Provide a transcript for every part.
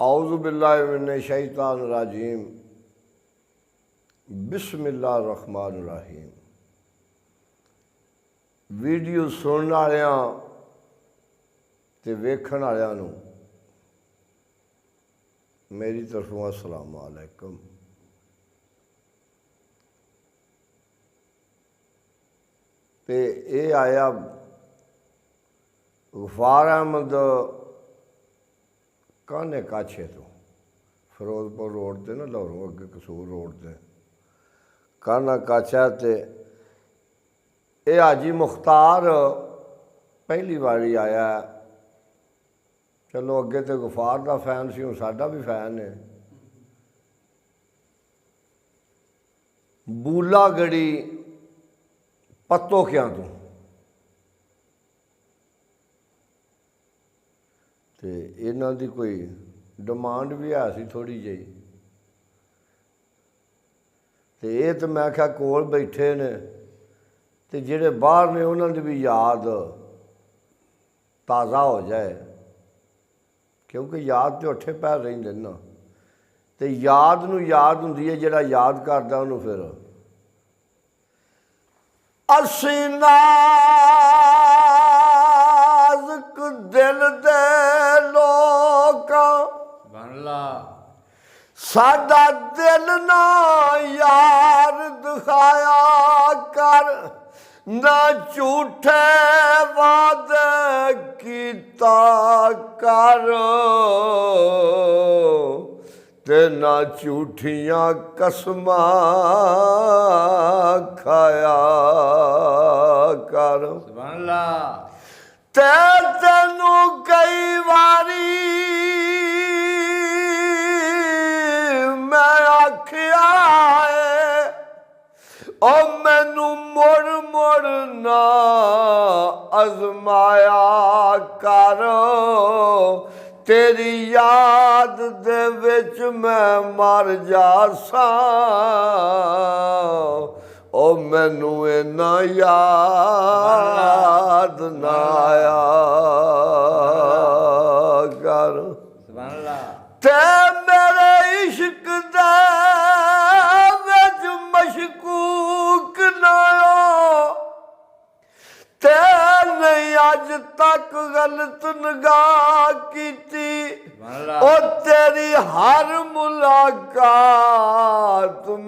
औज़ु बिल्लाहि मिनश शैतानिर रजीम बिस्मिल्लाहिर रहमानिर रहीम। वीडियो सुनने वालियां ते वेखण वालियां नूं मेरी तरफों अस्सलाम वालेकुम। ते ये आया गफार अहमद काने काछे तो फिरोजपुर रोड ते ना लाहौरों अगे कसूर रोड ते काना काछा ते ये हाजी मुख्तार पहली बारी आया। चलो अगे तो गफार का फैन सी, हुण साडा भी फैन है। बूला गड़ी पत्तोखियां तो इन्हां दी कोई डिमांड भी है सी थोड़ी जी। तो ये तो मैं क्या कोल बैठे ने ते जिहड़े बाहर ने उन्हां दी भी याद ताज़ा हो जाए, क्योंकि याद तो अठे पैर रहिंदे ना। ते याद नूं याद हुंदी है, जिहड़ा याद करदा उहनूं फिर असीं नाज़ुक दिल दे लोकां साडा दिल ना यार दिखाया कर, ना झूठे वादे कीता कर ते ना झूठियां कसमां खाया कर। ते तेनू कई वारी मैं आखिया है ओ मैनू मुड़ मुड़ ना अजमाया कर, तेरी याद दे विच मैं मर जासां ओ मैनू इन्ना याद ना आया कर। ते मेरे इश्क दे विच मशकूक ना ते नहीं अज तक गलत निगाह कीती ओ तेरी हर मुलाकात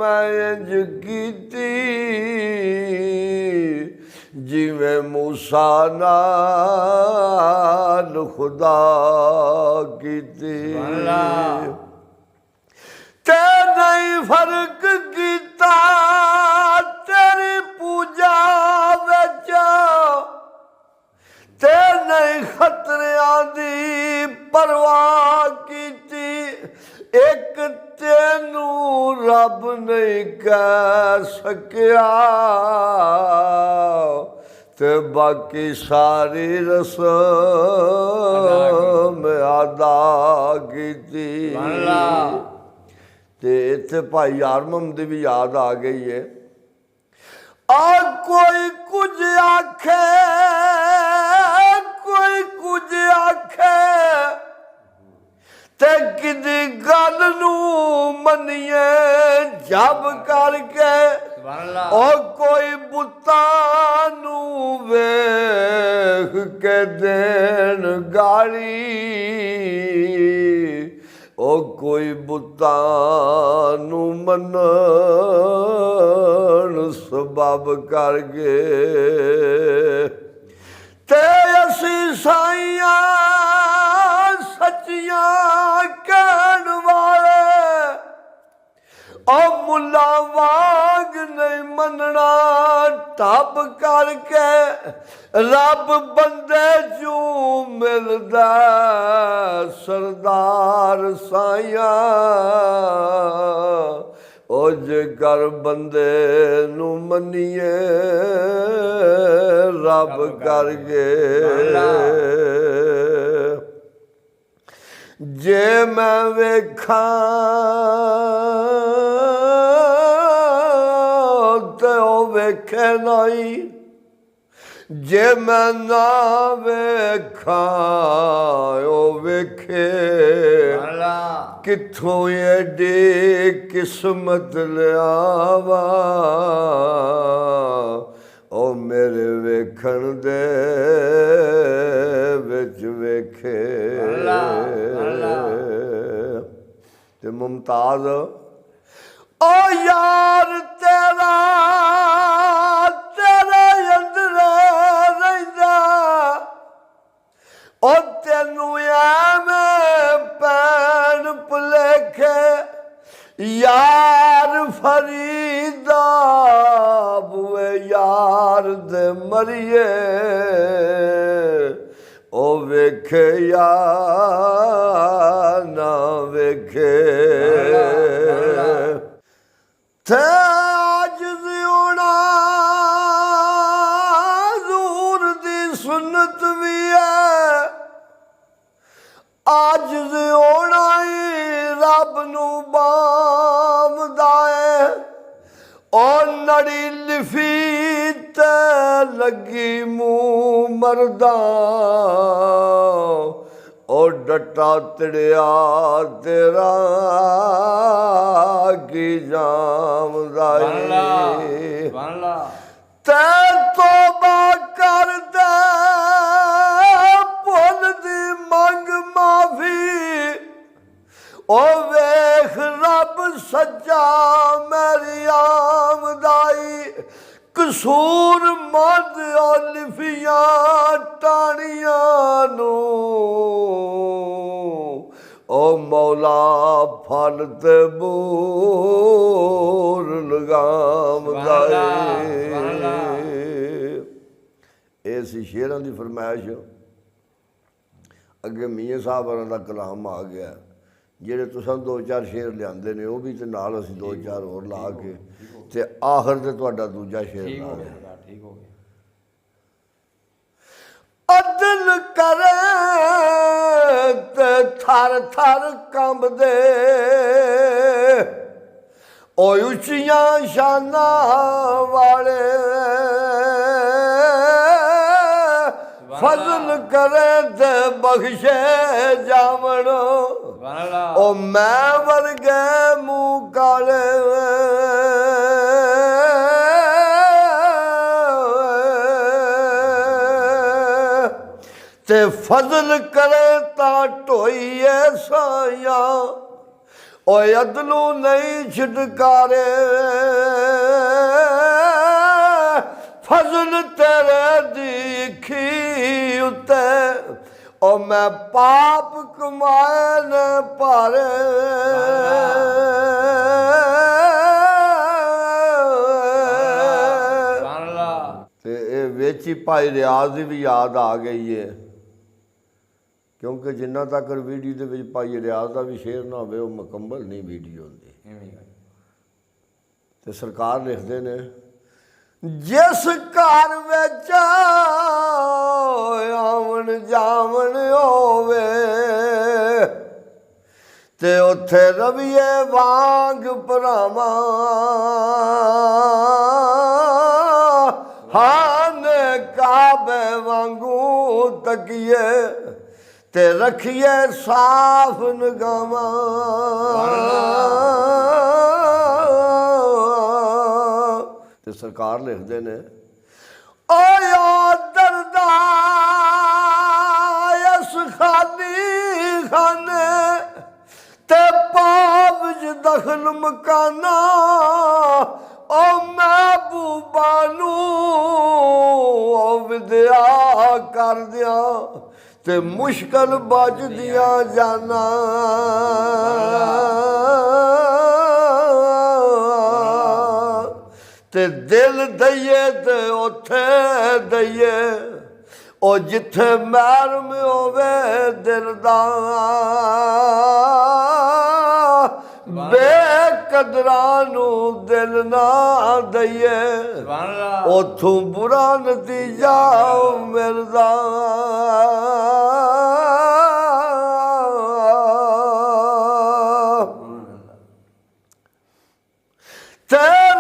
मैं इंज कीती जिवें मूसा नाल खुदा कीती। ते नहीं फर्क कीता तेरी पूजा विच, ते नहीं खतरियां दी परवाह कीती। एक तेनू रब नहीं कह सकिया ते बाकी सारी रस्म अदा कीती। ते इत्थे भाई यार मोहम्मद दी भी याद आ गई है। आ कोई कुछ आखे कोई कुछ आखे ते किदी गल नू मनिए जब करके ओ कोई बुत्तां नू वेख के देन गाली ओ कोई बुत्तां नू मनन सबब करके ते असी साइयां सच्चियां कहण वाले ओ मुल्ला वांग नहीं मनना टप करके रब बंदे जू मिलदा सरदार साइयां ओ जेकर बंदे नू मनिए रब करके जे मैं वेखां ते ओ वेखे नहीं, जे मैं ना वेखां ओ वेखे। किथों एडी किस्मत लियावा ओ मेरे वेखण दे विच वेखे ते मुमताज ओ यार तेरा तेरे अंदर रहिंदा ओ तेनू एवें पैन भुलेखे यार फरीदा बुए यार दे मरिए ओ वेखे या ना वेखे थे अज होना हज़ूर दी सुन्नत भी है अज होना ही रब नू बामदा है ओ नड़ी लिफी ते लगी मुँह मरदा ओ डटा तड़िया तेरा की जामदाई ते तौबा कर दे भुल दी मंग माफी ओ वेख रब सच्चा मेरी आमदाई कसूर मंद लिफियां टाणियां नू ओ मौला फल ते बूर लगाम इस शेरां दी फरमाइश अगे मियाँ साहब होरां दा कलाम आ गया ਜਿਹੜੇ ਤੁਸੀਂ ਦੋ ਚਾਰ ਸ਼ੇਰ ਲਿਆਂਦੇ ਨੇ ਉਹ ਵੀ ਤੇ ਨਾਲ ਅਸੀਂ ਦੋ ਚਾਰ ਹੋਰ ਲਾ ਕੇ ਤੇ ਆਖਰ ਤੇ ਤੁਹਾਡਾ ਦੂਜਾ ਸ਼ੇਰ ਲਾ ਲਿਆ ਠੀਕ ਹੋ ਗਿਆ ਅਦਲ ਕਰੇ ਤੇ ਥਰ ਥਰ ਕੰਬਦੇ ਓ ਉੱਚੀਆਂ ਸ਼ਾਨਾਂ ਵਾਲੇ फजल करे ते बख्शे जावण ओ मैं वर्गे मुँह काले ते फजल करे ता ढोइए साया ओ अदलू नहीं छिटकारे फजल तेरे दिखी उते ओ मैं पाप कमाए ने पारे ते विच ही भाई रियाज की भी याद आ गई है क्योंकि जिन्ना तक वीडियो दे विच भाई रियाज का भी शेर ना हो मुकम्मल नहीं वीडियो होंदी ते सरकार लिखते ने जिस घर विच आवन जावन होवे ते उत्थे रविए वांग भरावां हाने काबे वांगू तकिए ते रखिए साफ निगाहां ते सरकार लिखते ने आया दरदा इस खाली खाने ते पावज दखल मकाना ओ महबूबा नू ओ विद्या कर दिया ते मुश्किल बज दिया जाना ते दिल दईए ते उथे दईए ओ जिथे महरम होवे दिल दा बेकदरां नू दिल ना दईए उथों बुरा नतीजा मिलदा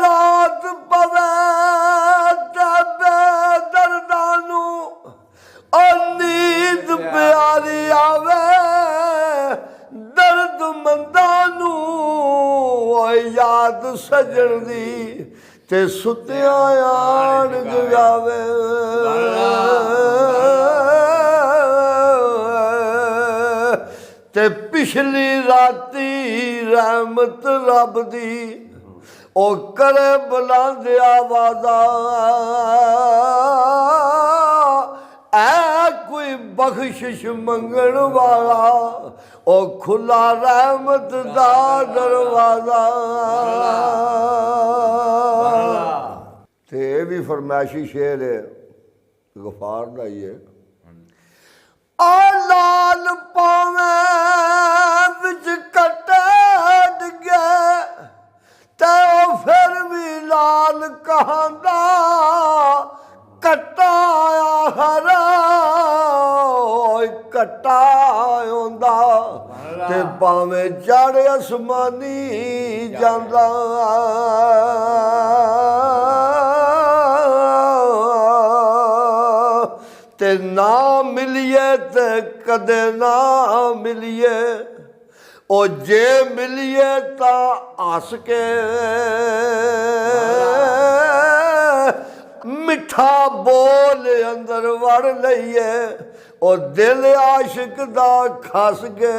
रात पवे दर्दानू और नींद प्यारी आवे दर्द मंदा नू याद सजन दी ते सुत्या आन जगावे ते पिछली राती रहमत रब दी ओ करे बुलंद आवाज़ा ऐ कोई बख्शिश मंगण वाला ओ खुला रहमत दा दरवाजा ते भी फरमाइशी शेर है गफार दा ही है आ लाल पावे विच कटे डिगे ते फिर भी लाल कहंदा कट्टा हरा कट्टा आंदा ते भावें चढ़ आसमानी जांदा ते ना मिलिए ते कदे ना मिलिए ओ जे मिलिए ता हस के मिठा बोल अंदर वड़ लईए ओ दिल आशिक दा खस के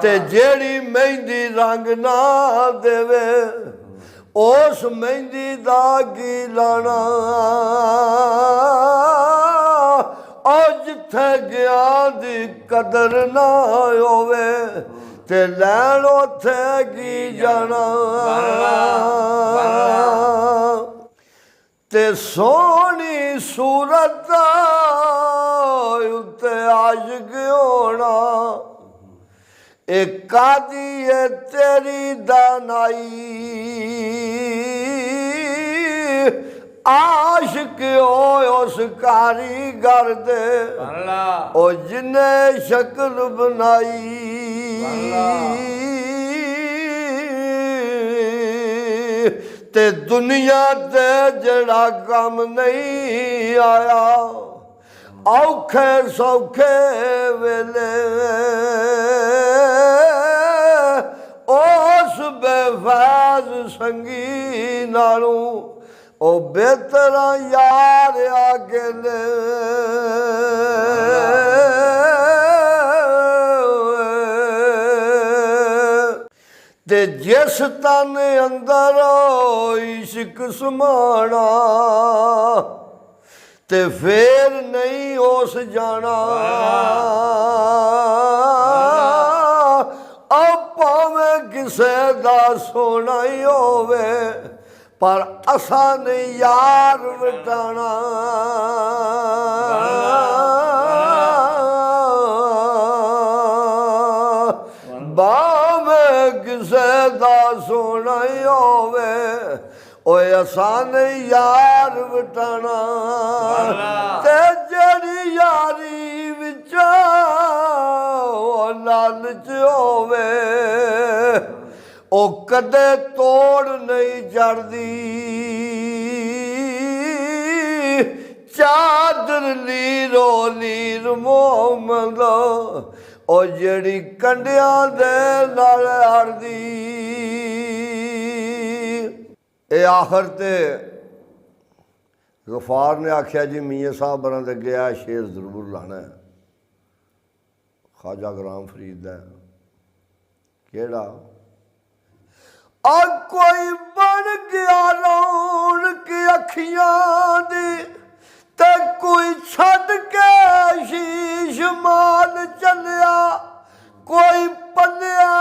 ते जेड़ी मेहंदी रंग ना देवे उस मेहंदी दा की लाना जिथे गया दी कदर ना होवे ते लैन उथे की जाना ते सोहनी सूरत उत्ते आशिक होना एक कादी है तेरी दानाई आशिक हो उस कारीगर दे ओ जिन्ने शक्ल बनाई ते दुनिया ते जड़ा कम नहीं आया औखे सौखे वेले उस बेफाज संगी नालों ओ बेहतर यार आगे ले ते जिस तन अंदर इश्क समाना ते फिर नहीं उस जाना भावें किसे दा सोना ही होवे पर असा नहीं यार वटाना भावें किसे दा सोना ही होवे ओए असा नहीं यार वटाना ते जेड़ी यारी विच लालच होवे ओ कदे तोड़ नहीं जड़दी चादर लीरो लीर मोहम्मद ओ जेड़ी कंडिया दे नाल अड़दी ए आखिर ते गफार ने आख्या जी मियाँ साहब बना ते गया शेर जरूर लाना है ख्वाजा गुलाम फरीद है केड़ा कोई बन गया रौनक अखियां दी ते कोई छड़ के शीश माल चलिया कोई पलिया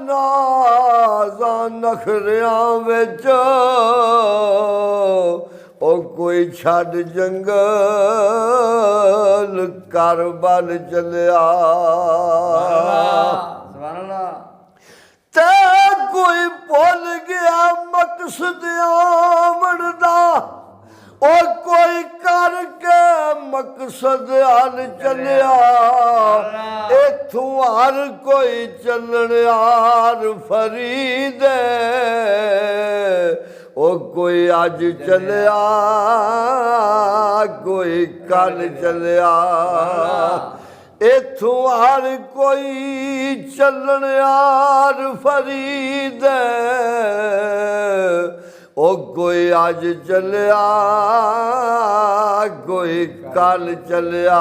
नाजा नखरिया विच ओ कोई छड़ जंगल कर बल चलिया ते कोई भुल गया मकसद आमण दा ओ कोई करके मकसद हल चलिया इथों हर कोई चलन यार फरीद ओ कोई अज चलिया कोई कल चलिया इथों हर कोई चलन यार फरीद ओ कोई अज चलिया कोई कल चलिया।